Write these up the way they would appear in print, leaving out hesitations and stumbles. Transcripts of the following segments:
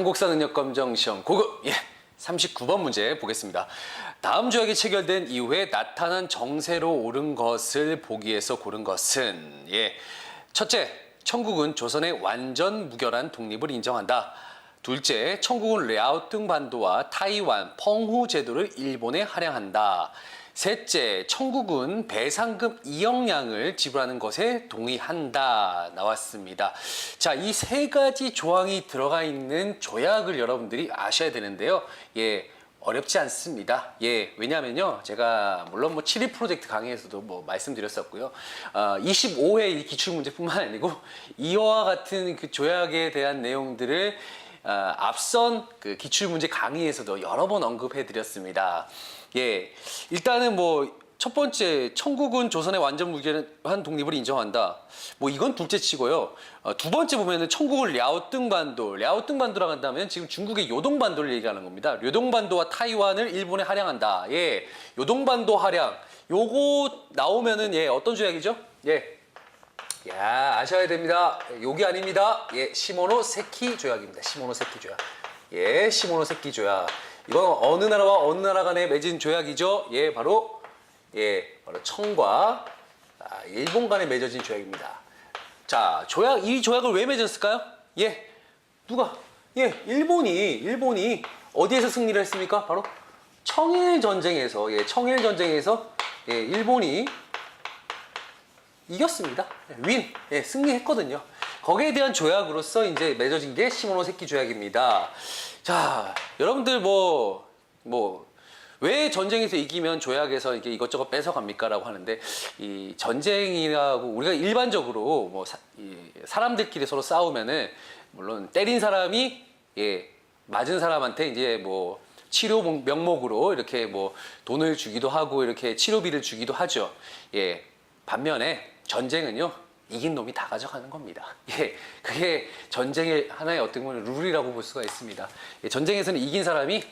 한국사 능력검정 시험 고급 39번 문제 보겠습니다. 다음 조약이 체결된 이후에 나타난 정세로 옳은 것을 보기에서 고른 것은 첫째, 청국은 조선의 완전 무결한 독립을 인정한다. 둘째, 청국은 랴오뚱 반도와 타이완, 펑후 제도를 일본에 할양한다. 셋째, 청국은 배상금 2억량을 지불하는 것에 동의한다. 나왔습니다. 자, 이 세 가지 조항이 들어가 있는 조약을 여러분들이 아셔야 되는데요. 어렵지 않습니다. 왜냐하면요, 제가 물론 7일 프로젝트 강의에서도 말씀드렸었고요. 25회 기출문제뿐만 아니고 이와 같은 그 조약에 대한 내용들을 앞선 그 기출문제 강의에서도 여러 번 언급해 드렸습니다. 일단은 첫 번째, 청국은 조선의 완전 무결한 독립을 인정한다. 이건 둘째 치고요. 두 번째 보면은 청국은 랴오뚱 반도라고 한다면 지금 중국의 요동반도를 얘기하는 겁니다. 요동반도와 타이완을 일본에 할양한다. 요동반도 할양. 요거 나오면은 어떤 조약이죠? 아셔야 됩니다. 요게 아닙니다. 시모노세키 조약입니다. 시모노세키 조약. 시모노세키 조약. 이건 어느 나라와 어느 나라 간에 맺은 조약이죠? 바로 청과 일본 간에 맺어진 조약입니다. 자, 이 조약을 왜 맺었을까요? 누가? 일본이 어디에서 승리를 했습니까? 바로 청일전쟁에서, 일본이 이겼습니다. 승리했거든요. 거기에 대한 조약으로서 이제 맺어진 게 시모노세키 조약입니다. 자, 여러분들 왜 전쟁에서 이기면 조약에서 이게 이것저것 뺏어갑니까? 라고 하는데, 이 전쟁이라고 우리가 일반적으로 사람들끼리 서로 싸우면은, 물론 때린 사람이, 맞은 사람한테 이제 치료 명목으로 이렇게 돈을 주기도 하고, 이렇게 치료비를 주기도 하죠. 반면에 전쟁은요, 이긴 놈이 다 가져가는 겁니다. 그게 전쟁의 하나의 어떤 룰이라고 볼 수가 있습니다. 전쟁에서는 이긴 사람이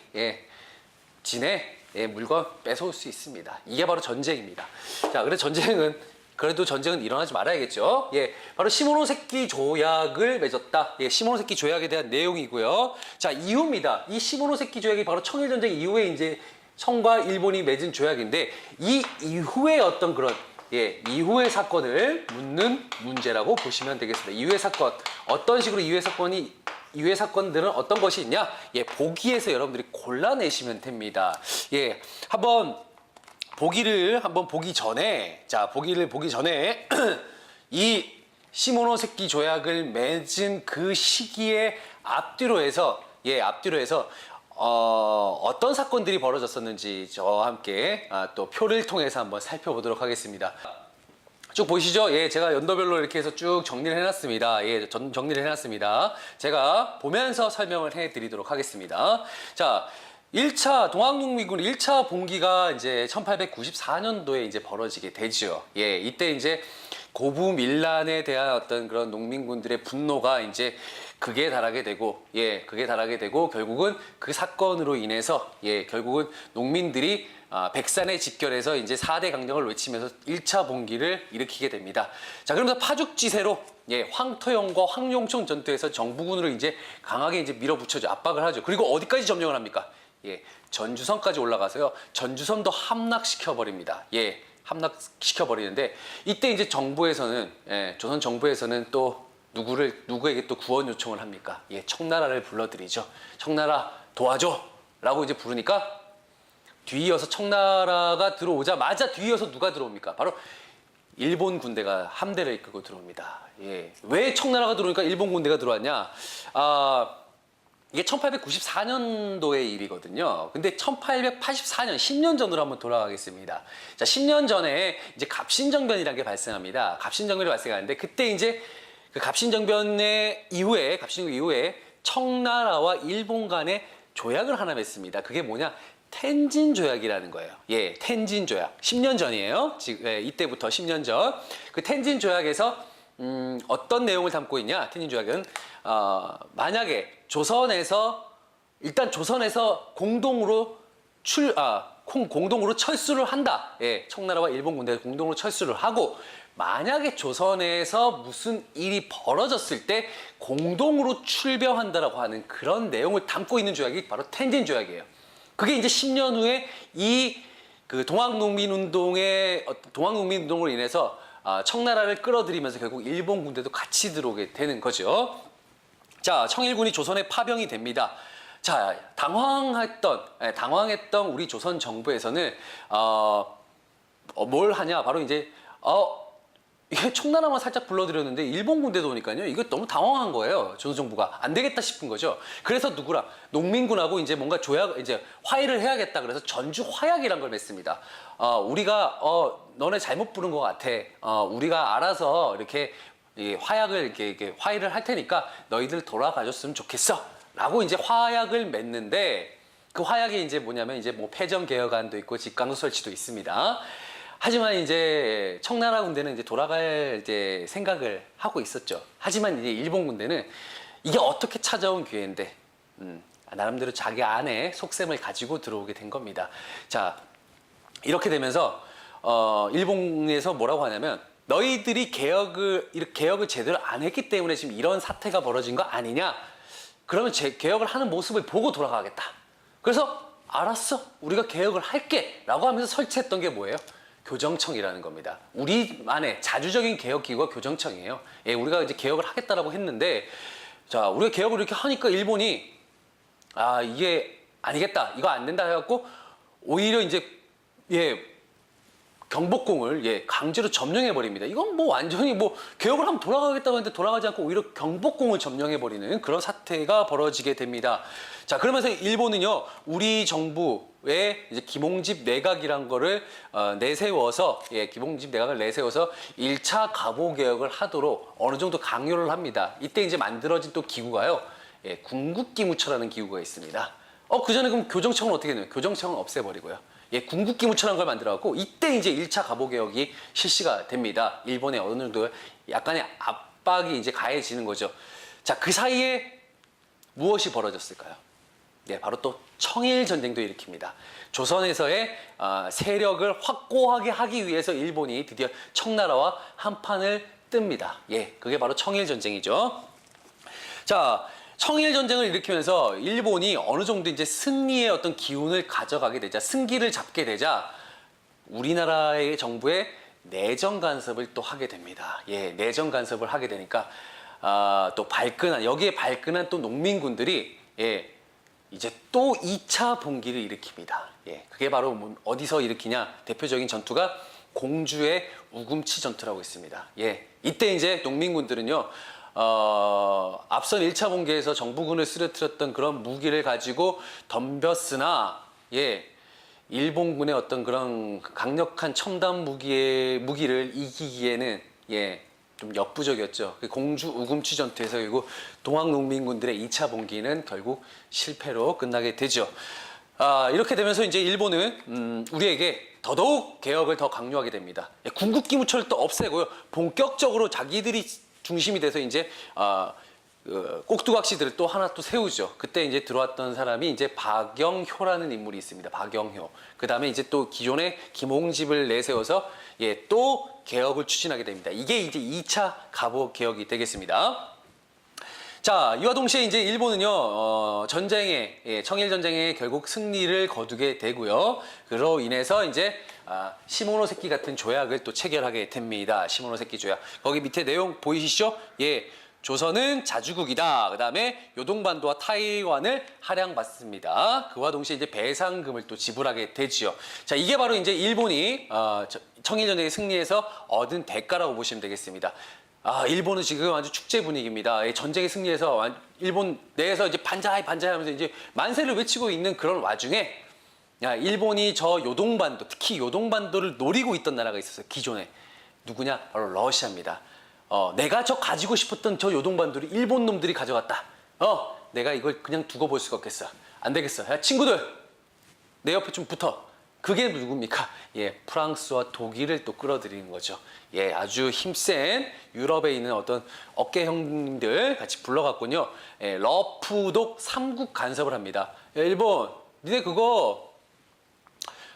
진의 물건 뺏어올 수 있습니다. 이게 바로 전쟁입니다. 자, 그래도 전쟁은 일어나지 말아야겠죠. 바로 시모노세키 조약을 맺었다. 시모노세키 조약에 대한 내용이고요. 자, 이유입니다. 이 시모노세키 조약이 바로 청일전쟁 이후에 이제 청과 일본이 맺은 조약인데, 이 이후에 어떤 그런 이후의 사건을 묻는 문제라고 보시면 되겠습니다. 이후의 사건, 어떤 식으로 이후의 사건들은 어떤 것이 있냐? 보기에서 여러분들이 골라내시면 됩니다. 한번 보기를 보기 전에, 보기를 보기 전에 이 시모노세키 조약을 맺은 그 시기에 앞뒤로 해서 어떤 사건들이 벌어졌었는지 저와 함께 또 표를 통해서 한번 살펴보도록 하겠습니다. 쭉 보시죠. 제가 연도별로 이렇게 해서 쭉 정리를 해놨습니다. 정리를 해놨습니다. 제가 보면서 설명을 해드리도록 하겠습니다. 자, 1차 동학농민군 1차 봉기가 이제 1894년도에 이제 벌어지게 되죠. 이때 이제 고부 밀란에 대한 어떤 그런 농민군들의 분노가 이제 극에 달하게 되고, 결국은 그 사건으로 인해서, 결국은 농민들이 백산에 집결해서 이제 4대 강령을 외치면서 1차 봉기를 일으키게 됩니다. 자, 그러면서 파죽지세로, 황토영과 황룡청 전투에서 정부군으로 이제 강하게 이제 밀어붙여줘, 압박을 하죠. 그리고 어디까지 점령을 합니까? 전주섬까지 올라가서요, 전주섬도 함락시켜버립니다. 함락시켜버리는데, 이때 이제 조선 정부에서는 또 누구에게 또 구원 요청을 합니까? 청나라를 불러들이죠. 청나라 도와줘! 라고 이제 부르니까, 뒤이어서 청나라가 들어오자마자 뒤이어서 누가 들어옵니까? 바로 일본 군대가 함대를 이끌고 들어옵니다. 왜 청나라가 들어오니까 일본 군대가 들어왔냐? 이게 1894년도의 일이거든요. 근데 1884년, 10년 전으로 한번 돌아가겠습니다. 자, 10년 전에 이제 갑신정변이라는 게 발생합니다. 갑신정변이 발생하는데, 그때 이제 그 갑신정변 이후에 청나라와 일본 간에 조약을 하나 맺습니다. 그게 뭐냐? 텐진 조약이라는 거예요. 텐진 조약. 10년 전이에요. 지금 이때부터 10년 전. 그 텐진 조약에서 어떤 내용을 담고 있냐? 텐진 조약은 만약에 조선에서 공동으로 철수를 한다. 청나라와 일본 군대가 공동으로 철수를 하고, 만약에 조선에서 무슨 일이 벌어졌을 때 공동으로 출병한다라고 하는 그런 내용을 담고 있는 조약이 바로 텐진 조약이에요. 그게 이제 10년 후에 이 그 동학농민운동으로 인해서 청나라를 끌어들이면서 결국 일본 군대도 같이 들어오게 되는 거죠. 자, 청일군이 조선에 파병이 됩니다. 자, 당황했던 우리 조선 정부에서는 뭘 하냐? 바로 이제 이게 청나라만 살짝 불러들였는데 일본 군대도 오니까요. 이거 너무 당황한 거예요. 조선 정부가 안 되겠다 싶은 거죠. 그래서 누구랑 농민군하고 이제 뭔가 이제 화해를 해야겠다. 그래서 전주 화약이란 걸 맺습니다. 우리가 너네 잘못 부른 것 같아. 우리가 알아서 이렇게 화약을 이렇게 화해를 할 테니까 너희들 돌아가줬으면 좋겠어. 라고 이제 화약을 맺는데 그 화약이 이제 뭐냐면 이제 뭐 패전 개혁안도 있고 직강도 설치도 있습니다. 하지만 이제 청나라 군대는 이제 돌아갈 이제 생각을 하고 있었죠. 하지만 이제 일본 군대는 이게 어떻게 찾아온 기회인데, 나름대로 자기 안에 속셈을 가지고 들어오게 된 겁니다. 자, 이렇게 되면서, 일본에서 뭐라고 하냐면, 너희들이 개혁을 제대로 안 했기 때문에 지금 이런 사태가 벌어진 거 아니냐? 그러면 개혁을 하는 모습을 보고 돌아가겠다. 그래서, 알았어. 우리가 개혁을 할게. 라고 하면서 설치했던 게 뭐예요? 교정청이라는 겁니다. 우리만의 자주적인 개혁기구가 교정청이에요. 예, 우리가 이제 개혁을 하겠다라고 했는데, 자, 우리가 개혁을 이렇게 하니까 일본이, 이게 아니겠다. 이거 안 된다 해갖고, 오히려 이제, 경복궁을 강제로 점령해버립니다. 이건 뭐 완전히 뭐 개혁을 하면 돌아가겠다고 했는데 돌아가지 않고 오히려 경복궁을 점령해버리는 그런 사태가 벌어지게 됩니다. 자, 그러면서 일본은요, 우리 정부의 이제 김홍집 내각이란 거를 내세워서, 김홍집 내각을 내세워서 1차 갑오개혁을 하도록 어느 정도 강요를 합니다. 이때 이제 만들어진 또 기구가요, 궁극기무처라는 기구가 있습니다. 그 전에 그럼 교정청은 어떻게 되나요? 교정청은 없애버리고요. 궁극기무처라는 걸 만들어갖고 이때 이제 1차 갑오개혁이 실시가 됩니다. 일본에 어느 정도 약간의 압박이 이제 가해지는 거죠. 자, 그 사이에 무엇이 벌어졌을까요? 바로 또 청일전쟁도 일으킵니다. 조선에서의 세력을 확고하게 하기 위해서 일본이 드디어 청나라와 한판을 뜹니다. 그게 바로 청일전쟁이죠. 자, 청일전쟁을 일으키면서 일본이 어느 정도 이제 승리의 어떤 기운을 가져가게 되자, 승기를 잡게 되자, 우리나라의 정부에 내정 간섭을 또 하게 됩니다. 내정 간섭을 하게 되니까, 또 여기에 발끈한 또 농민군들이, 이제 또 2차 봉기를 일으킵니다. 그게 바로 어디서 일으키냐? 대표적인 전투가 공주의 우금치 전투라고 있습니다. 이때 이제 농민군들은요, 앞선 1차 봉기에서 정부군을 쓰러뜨렸던 그런 무기를 가지고 덤볐으나, 일본군의 어떤 그런 강력한 첨단 무기를 이기기에는, 좀 역부족이었죠. 공주 우금치 전투에서 결국 동학농민군들의 2차 봉기는 결국 실패로 끝나게 되죠. 이렇게 되면서 이제 일본은, 우리에게 더더욱 개혁을 더 강요하게 됩니다. 궁극기무처를 또 없애고요. 본격적으로 자기들이 중심이 돼서 이제 꼭두각시들을 또 하나 또 세우죠. 그때 이제 들어왔던 사람이 이제 박영효라는 인물이 있습니다. 박영효. 그 다음에 이제 또 기존의 김홍집을 내세워서 또 개혁을 추진하게 됩니다. 이게 이제 2차 갑오개혁이 되겠습니다. 자, 이와 동시에 이제 일본은요, 청일전쟁에 결국 승리를 거두게 되고요. 그로 인해서 이제 시모노세키 같은 조약을 또 체결하게 됩니다. 시모노세키 조약. 거기 밑에 내용 보이시죠? 조선은 자주국이다. 그 다음에 요동반도와 타이완을 할양받습니다. 그와 동시에 이제 배상금을 또 지불하게 되지요. 자, 이게 바로 이제 일본이 청일전쟁에 승리해서 얻은 대가라고 보시면 되겠습니다. 일본은 지금 아주 축제 분위기입니다. 전쟁에 승리해서 일본 내에서 이제 반자이 하면서 이제 만세를 외치고 있는 그런 와중에, 일본이 저 요동반도, 특히 요동반도를 노리고 있던 나라가 있었어요. 기존에. 누구냐? 바로 러시아입니다. 내가 저 가지고 싶었던 저 요동반도를 일본 놈들이 가져갔다. 내가 이걸 그냥 두고 볼 수가 없겠어. 안 되겠어. 야, 친구들, 내 옆에 좀 붙어. 그게 누굽니까? 프랑스와 독일을 또 끌어들이는 거죠. 아주 힘센 유럽에 있는 어떤 어깨 형님들 같이 불러갖군요. 러프독 3국 간섭을 합니다. 일본, 니네 그거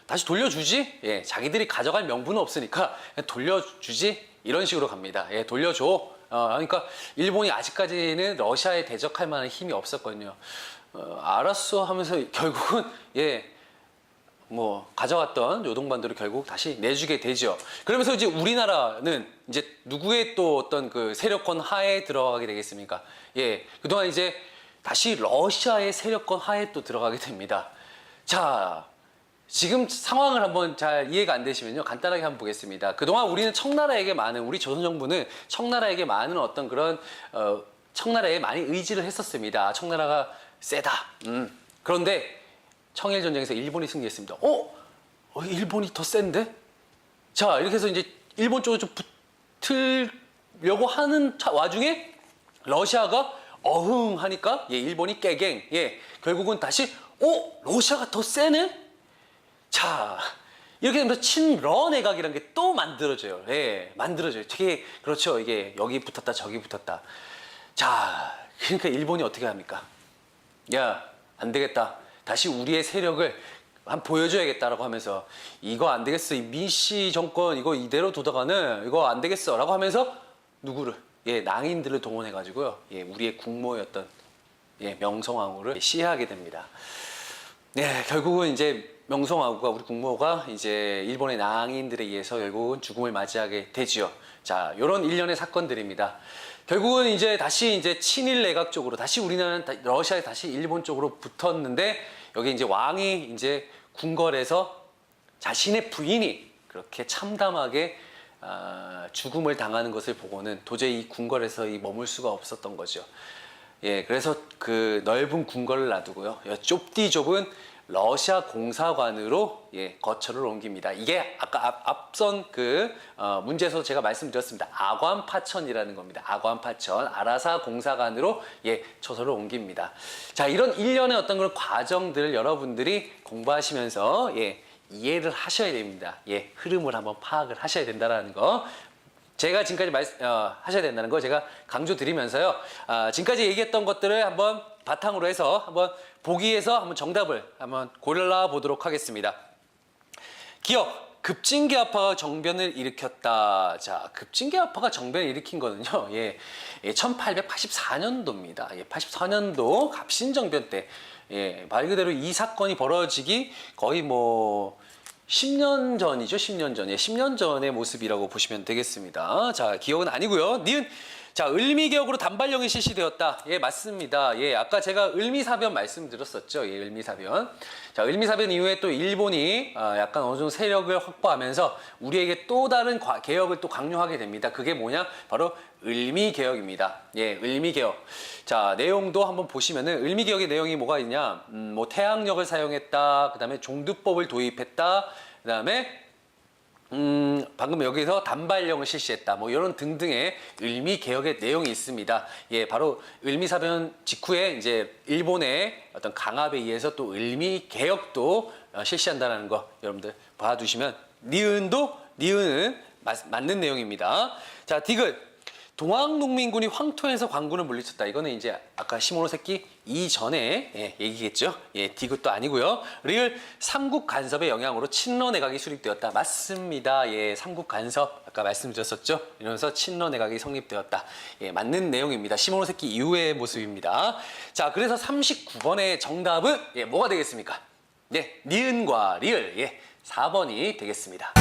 다시 돌려주지? 자기들이 가져갈 명분은 없으니까 돌려주지? 이런 식으로 갑니다. 예, 돌려줘. 그러니까 일본이 아직까지는 러시아에 대적할 만한 힘이 없었거든요. 알았어 하면서 결국은 예, 뭐 가져왔던 요동반도를 결국 다시 내주게 되죠. 그러면서 이제 우리나라는 이제 누구의 또 어떤 그 세력권 하에 들어가게 되겠습니까? 예, 그동안 이제 다시 러시아의 세력권 하에 또 들어가게 됩니다. 자, 지금 상황을 한번 잘 이해가 안 되시면요, 간단하게 한번 보겠습니다. 그동안 우리는 청나라에게 많은, 우리 조선정부는 청나라에게 많은 어떤 그런 청나라에 많이 의지를 했었습니다. 청나라가 세다. 그런데 청일전쟁에서 일본이 승리했습니다. 일본이 더 센데? 자, 이렇게 해서 이제 일본 쪽으로 좀 붙으려고 하는 와중에 러시아가 어흥하니까 예, 일본이 깨갱. 예, 결국은 다시 러시아가 더 세네? 자, 이렇게 되면서 친러 내각이라는 게 또 만들어져요. 예, 만들어져요. 되게 그렇죠. 이게 여기 붙었다 저기 붙었다. 자, 그러니까 일본이 어떻게 합니까? 야, 안 되겠다. 다시 우리의 세력을 한번 보여줘야겠다라고 하면서 이거 안 되겠어. 이 민씨 정권 이거 이대로 두다가는 이거 안 되겠어 라고 하면서 누구를? 예, 낭인들을 동원해가지고요. 예, 우리의 국모였던 예, 명성황후를 시해하게 됩니다. 네, 결국은 이제 명성황후가 우리 국모가 이제 일본의 낭인들에 의해서 결국은 죽음을 맞이하게 되지요. 자, 요런 일련의 사건들입니다. 결국은 이제 다시 이제 친일 내각 쪽으로 다시 우리나라는 러시아에 다시 일본 쪽으로 붙었는데 여기 이제 왕이 이제 궁궐에서 자신의 부인이 그렇게 참담하게 죽음을 당하는 것을 보고는 도저히 이 궁궐에서 머물 수가 없었던 거죠. 예, 그래서 그 넓은 궁궐을 놔두고요. 좁디 좁은 러시아 공사관으로 예, 거처를 옮깁니다. 이게 아까 앞선 그 문제에서 제가 말씀드렸습니다. 아관파천이라는 겁니다. 아관파천, 아라사 공사관으로 예, 처소를 옮깁니다. 자, 이런 일련의 어떤 그런 과정들을 여러분들이 공부하시면서 예, 이해를 하셔야 됩니다. 예, 흐름을 한번 파악을 하셔야 된다는 거. 제가 지금까지 하셔야 된다는 거 제가 강조드리면서요. 지금까지 얘기했던 것들을 한번 바탕으로 해서 한번 보기에서 한번 정답을 한번 골라 보도록 하겠습니다. 기억, 급진계합파가 정변을 일으켰다. 자, 급진계합파가 정변을 일으킨 거는요. 예, 1884년도입니다. 예, 84년도 갑신정변 때 예, 말 그대로 이 사건이 벌어지기 거의 뭐 10년 전이죠. 10년 전. 예, 10년 전의 모습이라고 보시면 되겠습니다. 자, 기억은 아니고요. 니은. 자, 을미개혁으로 단발령이 실시되었다. 예, 맞습니다. 예, 아까 제가 을미사변 말씀드렸었죠. 예, 을미사변. 자, 을미사변 이후에 또 일본이 약간 어느 정도 세력을 확보하면서 우리에게 또 다른 개혁을 또 강요하게 됩니다. 그게 뭐냐? 바로 을미개혁입니다. 예, 을미개혁. 자, 내용도 한번 보시면은 을미개혁의 내용이 뭐가 있냐? 뭐 태양력을 사용했다. 그다음에 종두법을 도입했다. 그다음에 방금 여기서 단발령을 실시했다. 뭐 이런 등등의 을미 개혁의 내용이 있습니다. 예, 바로 을미사변 직후에 이제 일본의 어떤 강압에 의해서 또 을미 개혁도 실시한다는 거 여러분들 봐두시면 니은은 맞는 내용입니다. 자, 디귿. 동학농민군이 황토에서 광군을 물리쳤다. 이거는 이제 아까 시모노세키 이전에 예, 얘기겠죠. 예, 디귿도 아니고요. 리을 삼국 간섭의 영향으로 친러 내각이 수립되었다. 맞습니다. 예, 삼국 간섭 아까 말씀드렸었죠. 이러면서 친러 내각이 성립되었다. 예, 맞는 내용입니다. 시모노세키 이후의 모습입니다. 자, 그래서 39번의 정답은 예, 뭐가 되겠습니까? 네, 니은과 리을 예, 4번이 되겠습니다.